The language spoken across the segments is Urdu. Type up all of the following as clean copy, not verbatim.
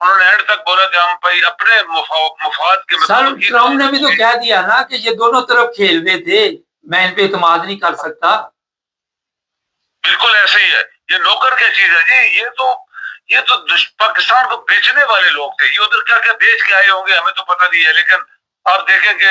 انہوں نے اینڈ تک بولا کہ ہم بھائی اپنے مفاد کے سر ٹرمپ نے بھی تو کہہ دیا نا کہ یہ دونوں طرف کھیل رہے تھے، میں ان پہ اعتماد نہیں کر سکتا. بالکل ایسے ہی ہے، یہ نوکر کیا چیز ہے جی، یہ تو پاکستان کو بیچنے والے لوگ تھے، یہ ادھر کیا کیا بیچ کے آئے ہوں گے ہمیں تو پتہ نہیں ہے. لیکن آپ دیکھیں کہ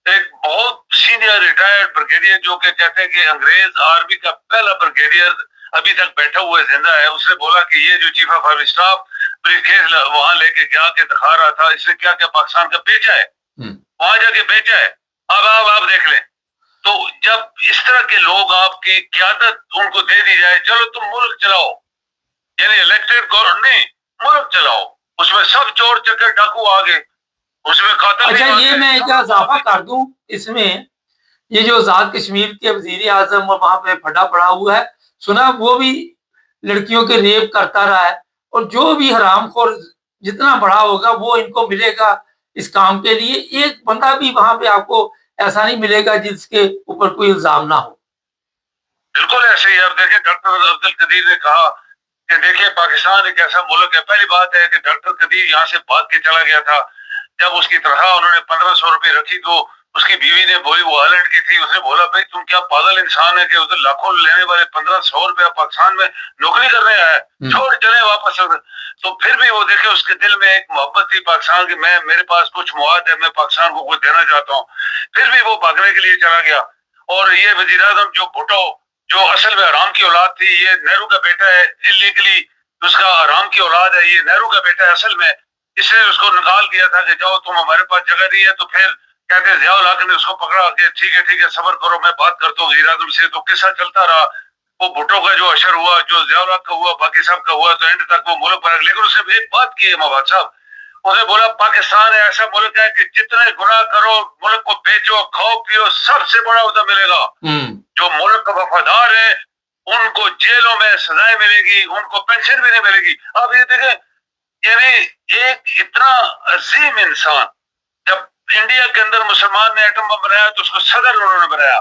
ایک بہت سینئر ریٹائرڈ بریگیڈیئر جو کہ کہتے ہیں کہ انگریز آرمی کا پہلا بریگیڈیئر ابھی تک بیٹھا ہوا زندہ ہے، اس نے بولا کہ یہ جو chief of army staff brief case وہاں لے کے جا کے دکھا رہا تھا، اس نے کیا کیا پاکستان کا بیچا ہے، وہاں جا کے بیچا ہے. اب آپ دیکھ لیں، تو جب اس طرح کے لوگ آپ کی قیادت ان کو دے دی جائے، چلو تم ملک چلاؤ، یعنی الیکٹڈ گورنمنٹ نہیں، ملک چلاؤ، اس میں سب چور چکر ڈاکو آ گئے، اس میں قاتل. اچھا یہ میں کیا اضافہ کر دوں اس میں، یہ جو آزاد کشمیر کے وزیر اعظم اور وہاں پہ پھڈا پڑا ہوا ہے، سنا وہ بھی لڑکیوں کے ریپ کرتا رہا ہے، اور جو بھی حرام خور جتنا بڑا ہوگا وہ ان کو ملے گا اس کام کے لیے. ایک بندہ بھی وہاں پہ آپ کو ایسا نہیں ملے گا جس کے اوپر کوئی الزام نہ ہو. بالکل ایسے ہی. اب دیکھیں ڈاکٹر عبد القدیر نے کہا کہ دیکھیں پاکستان ایک ایسا ملک ہے. پہلی بات ہے کہ ڈاکٹر قدیر یہاں سے بھاگ کے چلا گیا تھا، جب اس کی تنخواہ انہوں نے 1500 روپے رکھی تو اس کی بیوی نے بولی، وہ ہالینڈ کی تھی، اس نے بولا بھائی تم کیا پاگل انسان ہے کہ ادھر لاکھوں لینے والے 1500 روپے پاکستان میں نوکری کرنے آیا ہے، چھوڑ چلے واپس. تو پھر بھی وہ دیکھے اس کے دل میں ایک محبت تھی پاکستان کی، میرے پاس کچھ مواد ہے، میں پاکستان کو کچھ دینا چاہتا ہوں. پھر بھی وہ بھاگنے کے لیے چلا گیا. اور یہ وزیر اعظم جو بھٹو، جو اصل میں حرام کی اولاد تھی، یہ نہرو کا بیٹا ہے، انلیگلی اس کا حرام کی اولاد ہے، یہ نہرو کا بیٹا ہے اصل میں. اس نے اس کو نکال دیا تھا کہ جاؤ تم، ہمارے پاس جگہ نہیں ہے. تو پھر کہتے ضیاء الحق نے اس کو پکڑا کہ ٹھیک ہے صبر کرو، میں بات کرتا ہوں وزیر اعظم سے. تو قصہ چلتا رہا، وہ بھٹو کا جو اشر ہوا، جو ضیاء الحق کا ہوا، باقی صاحب کا ہوا، تو اینڈ تک وہ ملک پر. لیکن اس نے ایک بات کی ہے مواد صاحب، اس نے بولا پاکستان ایسا ملک ہے کہ جتنے گناہ کرو، ملک کو بیچو، کھاؤ پیو، سب سے بڑا عہدہ ملے گا. جو ملک کا وفادار ہے ان کو جیلوں میں سزائیں ملے گی، ان کو پینشن بھی نہیں ملے گی. آپ یہ دیکھیں، یعنی ایک اتنا عظیم انسان، جب انڈیا کے اندر مسلمان نے ایٹم بم بنایا تو اس کو صدر انہوں نے بنایا،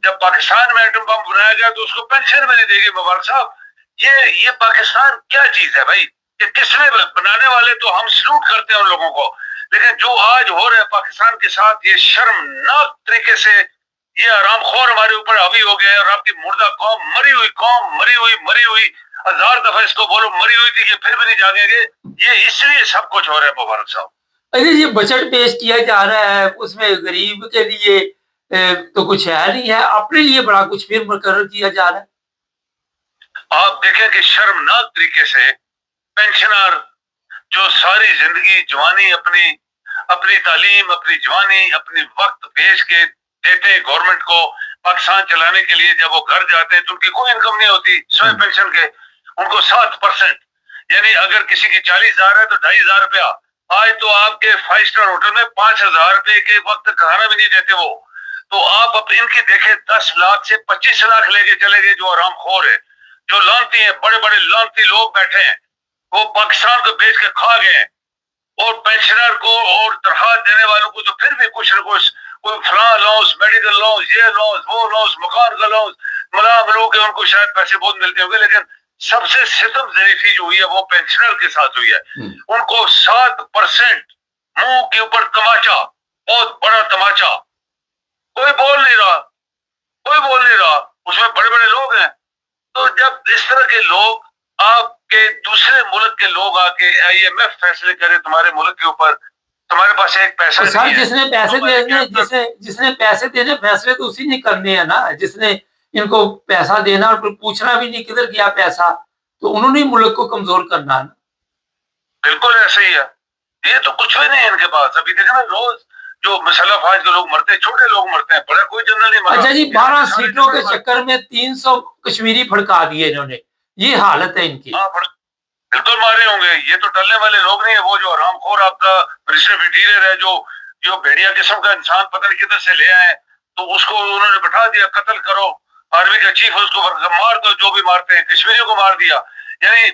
جب پاکستان میں ایٹم بم بنایا گیا تو اس کو پینشن بھی نہیں دے گی. مبارک صاحب، یہ پاکستان کیا چیز ہے بھائی؟ یہ کس نے بنانے والے تو ہم سلوٹ کرتے ہیں ان لوگوں کو، لیکن جو آج ہو رہا ہے پاکستان کے ساتھ، یہ شرمناک طریقے سے یہ آرام خور ہمارے اوپر حاوی ہو گئے. اور آپ کی مردہ قوم، مری ہوئی 1000 دفعہ اس کو بولو مری ہوئی تھی، یہ پھر بھی نہیں جاگیں گے. یہ اس لیے سب کچھ ہو رہا ہے مبارک صاحب. ارے یہ بجٹ پیش کیا جا رہا ہے، اس میں غریب کے لیے تو کچھ ہے نہیں ہے، اپنے لیے بڑا کچھ پھر مقرر کیا جا رہا ہے. آپ دیکھیں کہ شرمناک طریقے سے پینشنر جو ساری زندگی جوانی اپنی تعلیم، اپنی جوانی، اپنی وقت بیچ کے دیتے گورنمنٹ کو پاکستان چلانے کے لیے، جب وہ گھر جاتے ہیں تو ان کی کوئی انکم نہیں ہوتی سوائے پینشن کے. ان کو 7%، یعنی اگر کسی کی 40,000 ہے تو 2,500 روپیہ. آج تو آپ کے 5 اسٹار ہوٹل میں 5,000 روپے کے وقت کھانا بھی نہیں دیتے وہ. تو آپ ان کی دیکھیں 10 لاکھ سے 25 لاکھ لے کے چلے گئے جو آرام خور ہے، جو لانتی ہیں، بڑے بڑے لانتی لوگ بیٹھے ہیں، وہ پاکستان کو بیچ کے کھا گئے ہیں. اور پینشنر کو اور تنخواہ دینے والوں کو تو پھر بھی کچھ نہ کچھ، کوئی فلاں لونز، میڈیکل لونز، یہ لونز، وہ لونز، مکان کا لونز، ملو کے ان کو شاید پیسے بہت ملتے ہوں گے. لیکن سب سے ستم ظریفی جو ہوئی ہے وہ پینشنر کے ساتھ ہوئی ہے. ان کو 7% منہ کے اوپر تماچا، بہت بڑا تماچا. کوئی بول نہیں رہا، اس میں بڑے بڑے لوگ ہیں. تو جب اس طرح کے لوگ، آپ کے دوسرے ملک کے لوگ آ کے IMF فیصلے کرے تمہارے ملک کے اوپر، تمہارے پاس ایک پیسہ نہیں ہے. جس نے پیسے دینے فیصلے تو اسی نے کرنے ہیں نا، جس نے ان کو پیسہ دینا اور پھر پوچھنا بھی نہیں کدھر گیا پیسہ، تو انہوں نے ملک کو کمزور کرنا ہے. بالکل ایسے ہی ہے، یہ تو کچھ بھی نہیں ہے ان کے پاس. ابھی دیکھیں نا، روز جو مسلح فاج کے لوگ مرتے ہیں، چھوٹے لوگ مرتے ہیں، بڑا کوئی جنرل نہیں مرا. اچھا جی، 12 سیٹوں کے چکر میں 300 کشمیری پھڑکا دیے انہوں نے، یہ حالت ہے ان کی. بالکل مارے ہوں گے، یہ تو ٹلنے والے لوگ نہیں ہیں. وہ جو حرام خور آپ کا منسٹر انٹیریئر ہے، جو بھیڑیا قسم کا انسان پتہ نہیں کدھر سے لے آئے، تو اس کو انہوں نے بٹھا دیا، قتل کرو، آرمی کا چیف اس کو مار دو، جو بھی مارتے ہیں. کشمیریوں کو مار دیا، یعنی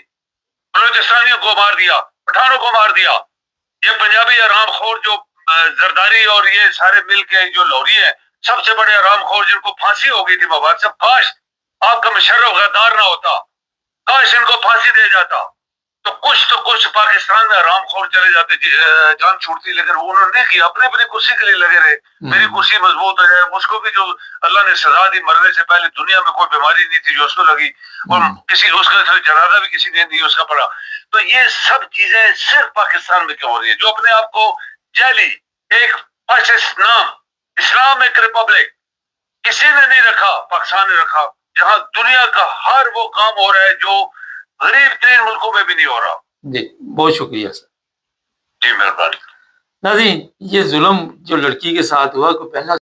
بلوچستانیوں کو مار دیا، پٹھانوں کو مار دیا. یہ پنجابی حرام خور جو زرداری اور یہ سارے مل کے جو لوری ہیں، سب سے بڑے حرام خور جن کو پھانسی ہو گئی تھی مبارک صاحب. کاش آپ کا مشرف غدار نہ ہوتا، کاش ان کو پھانسی دے جاتا. تو کچھ پاکستان میں آرام خور چلے جاتے، جان چھوٹتی، لیکن وہ انہوں نے کیا، اپنے اپنی کرسی کے لیے لگے رہے، میری کرسی مضبوط ہو جائے۔ اس کو بھی جو اللہ نے سزا دی، مرنے سے پہلے دنیا میں کوئی بیماری نہیں تھی جو اس کو لگی، اور کسی اس کا جنازہ بھی کسی نے نہیں اس کا پڑھا۔ تو یہ سب چیزیں صرف پاکستان میں کیوں ہو رہی ہیں؟ جو اپنے آپ کو جعلی ایک فاسسٹ نام اسلامک ریپبلک کسی نے نہیں رکھا، پاکستان نے رکھا، جہاں دنیا کا ہر وہ کام ہو رہا ہے جو غریب ترین ملکوں میں بھی نہیں ہو رہا۔ جی بہت شکریہ سر۔ جی مہربانی۔ ناظرین، یہ ظلم جو لڑکی کے ساتھ ہوا، کوئی پہلا